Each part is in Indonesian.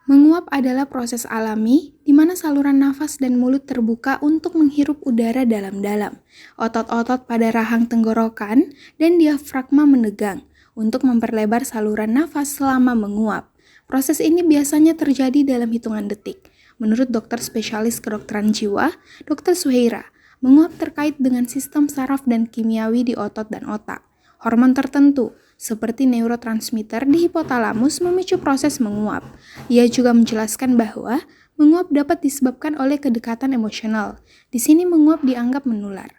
Menguap adalah proses alami di mana saluran nafas dan mulut terbuka untuk menghirup udara dalam-dalam. Otot-otot pada rahang tenggorokan dan diafragma menegang untuk memperlebar saluran nafas selama menguap. Proses ini biasanya terjadi dalam hitungan detik. Menurut dokter spesialis kedokteran jiwa, Dr. Suheira, menguap terkait dengan sistem saraf dan kimiawi di otot dan otak. Hormon tertentu, seperti neurotransmitter di hipotalamus memicu proses menguap. Ia juga menjelaskan bahwa menguap dapat disebabkan oleh kedekatan emosional. Di sini menguap dianggap menular.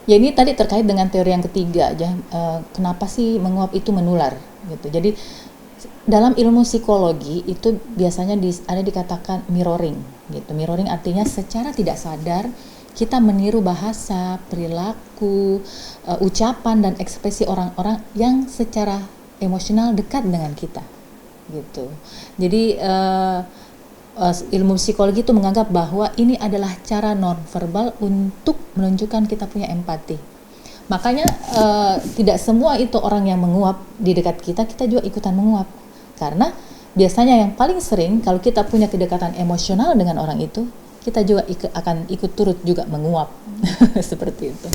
Ya, ini tadi terkait dengan teori yang ketiga, kenapa sih menguap itu menular gitu. Jadi dalam ilmu psikologi itu biasanya ada dikatakan mirroring gitu. Mirroring artinya secara tidak sadar kita meniru bahasa, perilaku, ucapan dan ekspresi orang-orang yang secara emosional dekat dengan kita, gitu. Jadi ilmu psikologi itu menganggap bahwa ini adalah cara nonverbal untuk menunjukkan kita punya empati. Makanya tidak semua itu orang yang menguap di dekat kita juga ikutan menguap. Karena biasanya yang paling sering kalau kita punya kedekatan emosional dengan orang itu, kita juga akan ikut turut juga menguap. Seperti itu.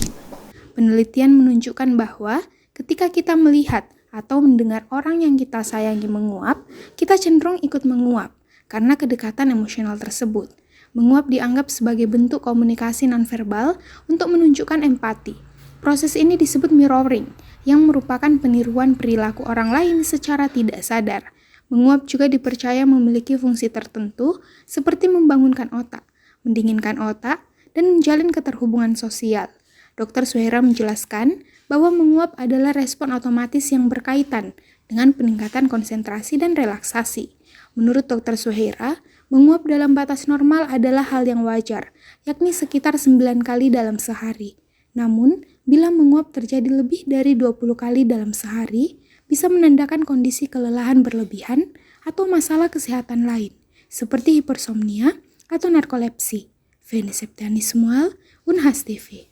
Penelitian menunjukkan bahwa ketika kita melihat atau mendengar orang yang kita sayangi menguap, kita cenderung ikut menguap karena kedekatan emosional tersebut. Menguap dianggap sebagai bentuk komunikasi nonverbal untuk menunjukkan empati. Proses ini disebut mirroring, yang merupakan peniruan perilaku orang lain secara tidak sadar. Menguap juga dipercaya memiliki fungsi tertentu seperti membangunkan otak, mendinginkan otak, dan menjalin keterhubungan sosial. Dr. Suheira menjelaskan bahwa menguap adalah respon otomatis yang berkaitan dengan peningkatan konsentrasi dan relaksasi. Menurut Dr. Suheira, menguap dalam batas normal adalah hal yang wajar, yakni sekitar 9 kali dalam sehari. Namun, bila menguap terjadi lebih dari 20 kali dalam sehari, bisa menandakan kondisi kelelahan berlebihan atau masalah kesehatan lain, seperti hipersomnia atau narkolepsi. Feni Septiani Smual, Unhas TV.